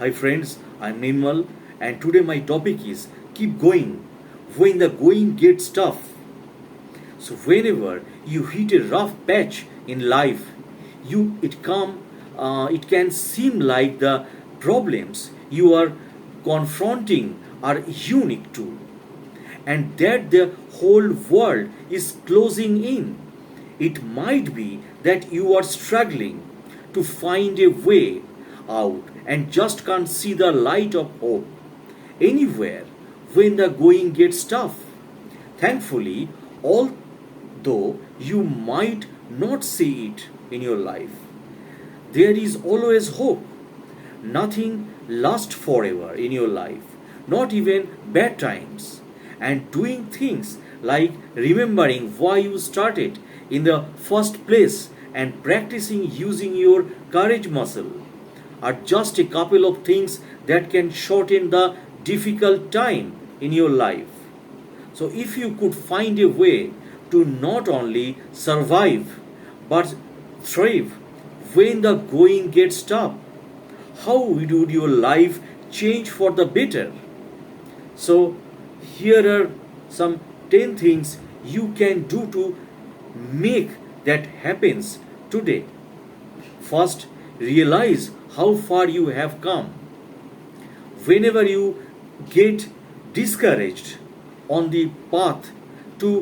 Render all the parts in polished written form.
Hi friends, I'm Nirmal and today my topic is keep going when the going gets tough. So whenever you hit a rough patch in life, it can seem like the problems you are confronting are unique too, and that the whole world is closing in. It might be that you are struggling to find a way out and just can't see the light of hope anywhere when the going gets tough. Thankfully, although you might not see it in your life, there is always hope. Nothing lasts forever in your life, not even bad times. And doing things like remembering why you started in the first place and practicing using your courage muscle are just a couple of things that can shorten the difficult time in your life. So, if you could find a way to not only survive but thrive when the going gets tough, how would your life change for the better? So, here are some 10 things you can do to make that happens today. First, realize how far you have come. Whenever you get discouraged on the path to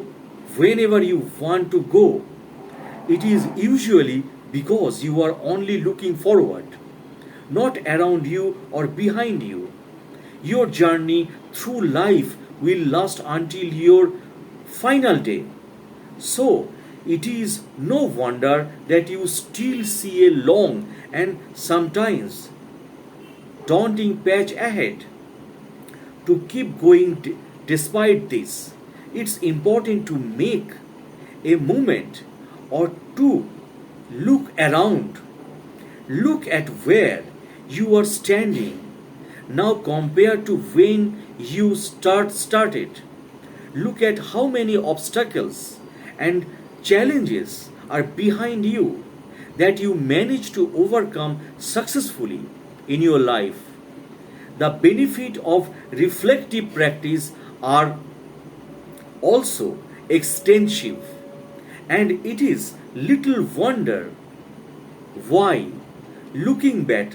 whenever you want to go, it is usually because you are only looking forward, not around you or behind you. Your journey through life will last until your final day. So, it is no wonder that you still see a long and sometimes daunting patch ahead. To keep going despite this, it's important to make a moment or to look around. Look at where you are standing now compared to when you started. Look at how many obstacles and challenges are behind you that you managed to overcome successfully in your life. The benefit of reflective practice are also extensive, and it is little wonder why, looking back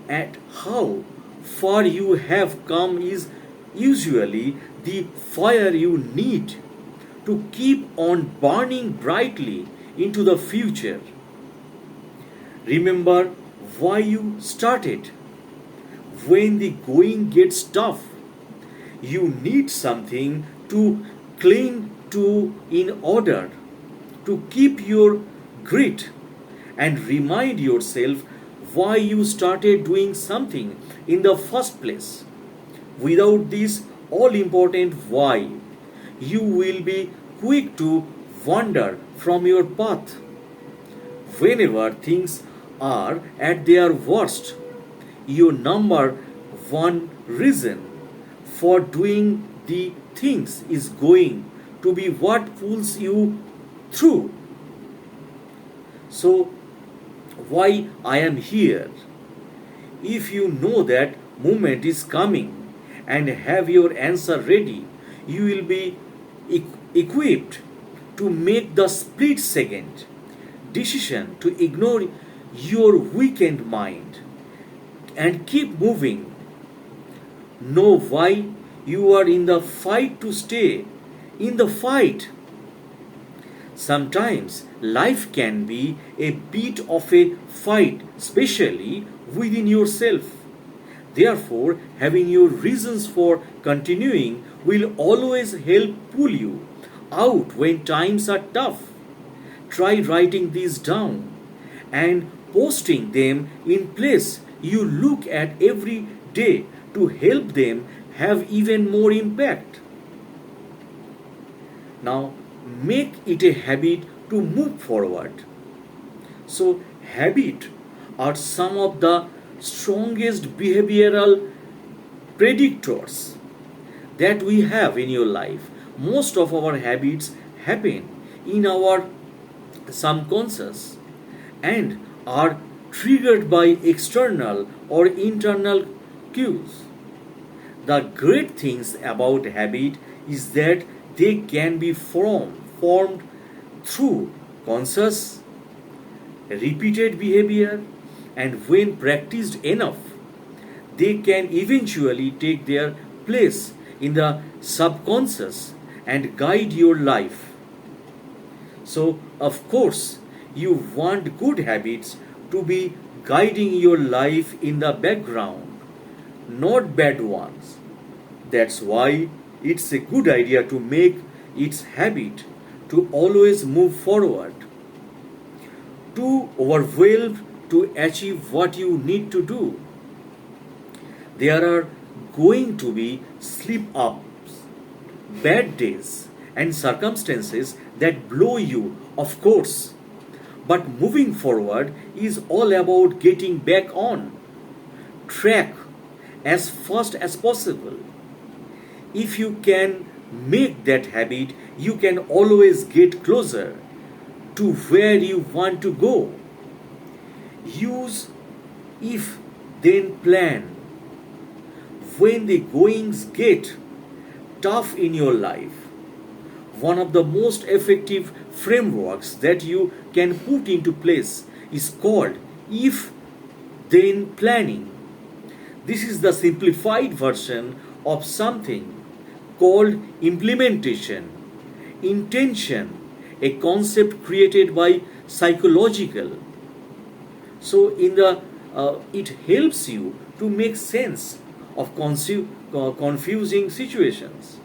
at how far you have come, is usually the fire you need to keep on burning brightly into the future. Remember why you started. When the going gets tough, you need something to cling to in order to keep your grit and remind yourself why you started doing something in the first place. Without this all important why, you will be quick to wander from your path. Whenever things are at their worst, your number one reason for doing the things is going to be what pulls you through. So, why I am here? If you know that moment is coming and have your answer ready, you will be equipped to make the split second decision to ignore your weakened mind and keep moving. Know why you are in the fight to stay in the fight. Sometimes life can be a bit of a fight, especially within yourself. Therefore, having your reasons for continuing will always help pull you out when times are tough. Try writing these down and posting them in place you look at every day to help them have even more impact. Now, make it a habit to move forward. So, habit are some of the strongest behavioral predictors that we have in your life. Most of our habits happen in our subconscious and are triggered by external or internal cues. The great things about habit is that they can be formed through conscious, repeated behavior, and when practiced enough, they can eventually take their place in the subconscious and guide your life. So, of course, you want good habits to be guiding your life in the background, not bad ones. That's why it's a good idea to make its habit to always move forward, to overwhelm to achieve what you need to do. There are going to be slip ups, bad days, and circumstances that blow you, of course. But moving forward is all about getting back on track as fast as possible. If you can make that habit, you can always get closer to where you want to go. Use if then plan when the goings get tough in your life. One of the most effective frameworks that you can put into place is called if then planning. This is the simplified version of something called implementation, intention, a concept created by psychological. So in the it helps you to make sense of confusing situations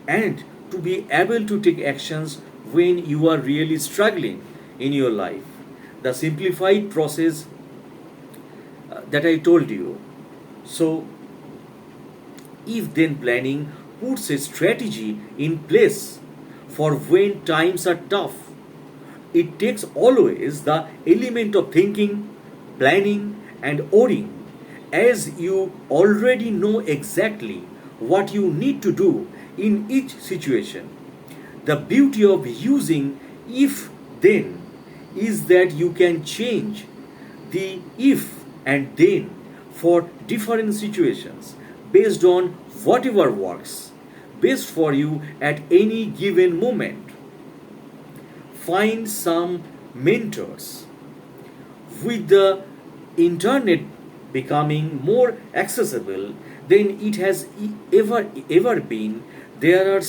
and to be able to take actions when you are really struggling in your life. The simplified process that I told you. So, if then planning puts a strategy in place for when times are tough, it takes always the element of thinking, planning, and worrying, as you already know exactly what you need to do in each situation. The beauty of using if then is that you can change the if and then for different situations based on whatever works best for you at any given moment. Find some mentors. With the internet becoming more accessible than it has ever been, there are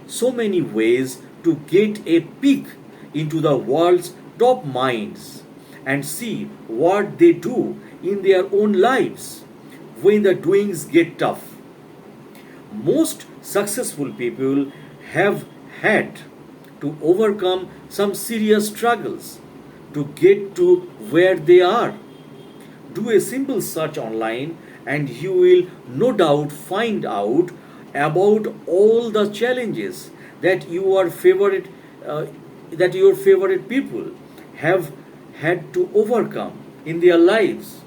so many ways to get a peek into the world's top minds and see what they do in their own lives when the doings get tough. Most successful people have had to overcome some serious struggles to get to where they are. Do a simple search online and you will no doubt find out about all the challenges that uh, your favorite people have had to overcome in their lives.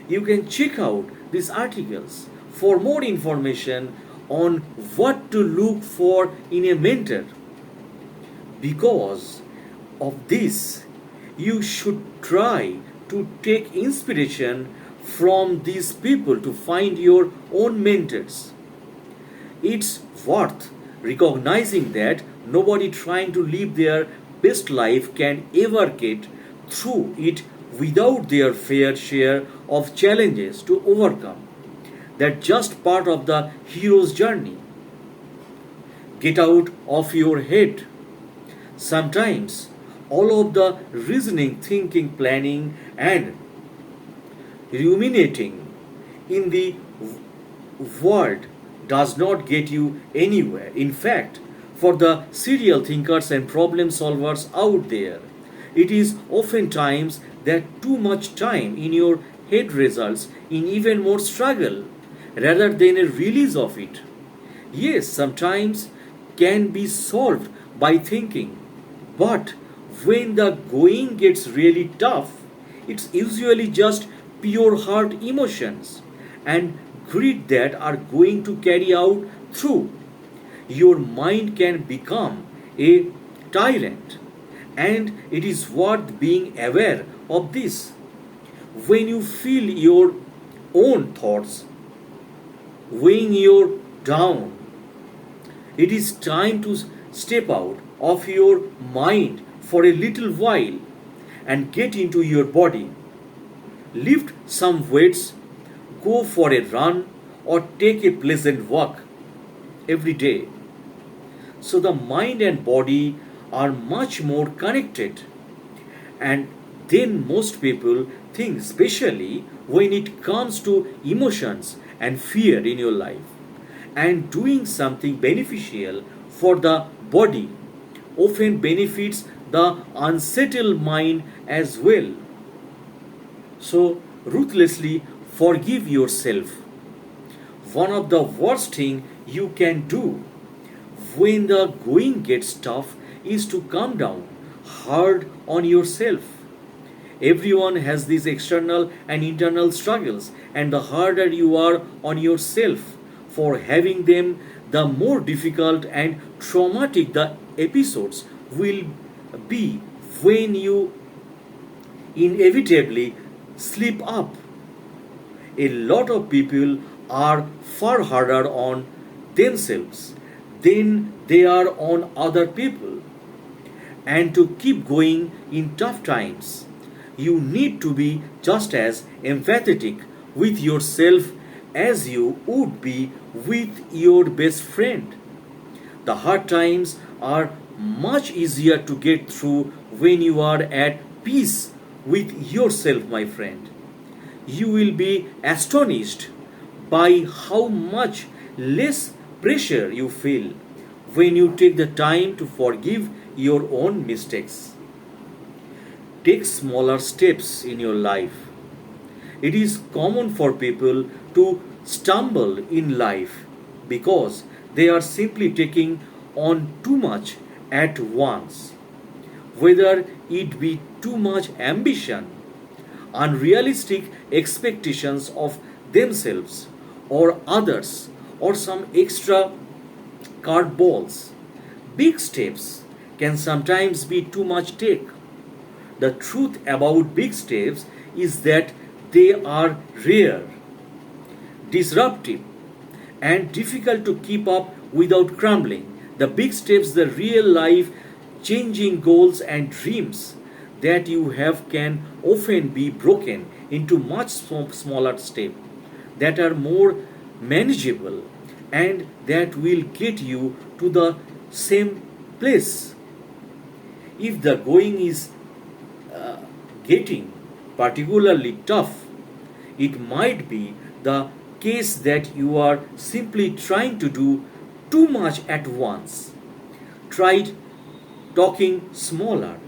You can check out these articles for more information on what to look for in a mentor. Because of this, you should try to take inspiration from these people to find your own mentors. It's worth recognizing that nobody trying to live their best life can ever get through it without their fair share of challenges to overcome. That's just part of the hero's journey. Get out of your head. Sometimes all of the reasoning, thinking, planning, and ruminating in the world does not get you anywhere. In fact, for the serial thinkers and problem solvers out there, it is oftentimes that too much time in your head results in even more struggle rather than a release of it. Yes, sometimes can be solved by thinking, but when the going gets really tough, it's usually just pure heart emotions and greed that are going to carry out through. Your mind can become a tyrant, and it is worth being aware of this. when you feel your own thoughts weighing you down, it is time to step out of your mind for a little while and get into your body. Lift some weights, go for a run, or take a pleasant walk every day. So the mind and body are much more connected, and then most people think, especially when it comes to emotions and fear in your life. And doing something beneficial for the body often benefits the unsettled mind as well. So, ruthlessly forgive yourself. One of the worst thing you can do when the going gets tough is to come down hard on yourself. Everyone has these external and internal struggles, and the harder you are on yourself for having them, the more difficult and traumatic the episodes will be when you inevitably slip up. A lot of people are far harder on themselves than they are on other people. And to keep going in tough times, you need to be just as empathetic with yourself as you would be with your best friend. The hard times are much easier to get through when you are at peace with yourself, my friend. You will be astonished by how much less pressure you feel when you take the time to forgive your own mistakes. Take smaller steps in your life. It is common for people to stumble in life because they are simply taking on too much at once. Whether it be too much ambition, unrealistic expectations of themselves or others, or some extra cardballs. Big steps can sometimes be too much take. The truth about big steps is that they are rare, disruptive, and difficult to keep up without crumbling. The big steps, the real life changing goals and dreams that you have can often be broken into much smaller steps that are more manageable and that will get you to the same place. If the going is getting particularly tough, it might be the case that you are simply trying to do too much at once. Try talking smaller,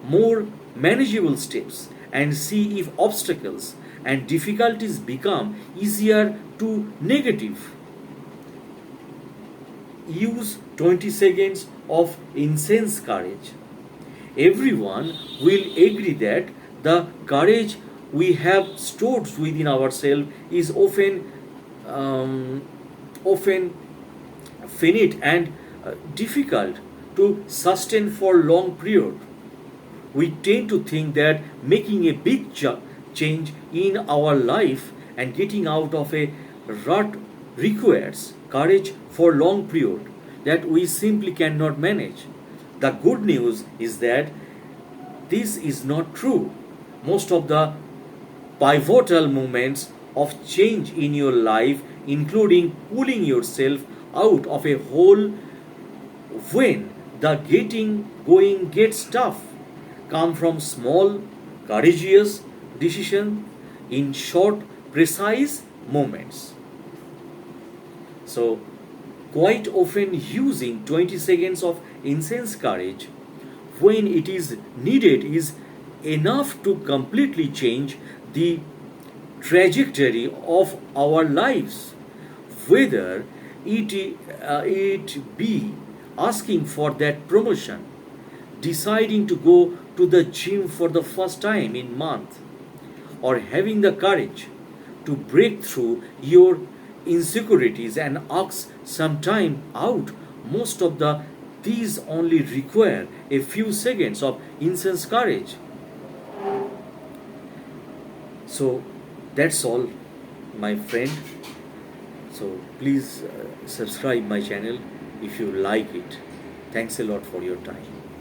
more manageable steps and see if obstacles and difficulties become easier to negative. Use 20 seconds of intense courage. Everyone will agree that the courage we have stored within ourselves is often finite and difficult to sustain for long period. We tend to think that making a big change in our life and getting out of a rut requires courage for long period that we simply cannot manage. The good news is that this is not true. Most of the pivotal moments of change in your life, including pulling yourself out of a hole when the getting going gets tough, come from small, courageous decisions in short, precise moments. So, quite often using 20 seconds of intense courage when it is needed is enough to completely change the trajectory of our lives, whether it be asking for that promotion, deciding to go to the gym for the first time in month, or having the courage to break through your insecurities and ask some time out. Most of these only require a few seconds of intense courage. So that's all, my friend. So please subscribe my channel if you like it. Thanks a lot for your time.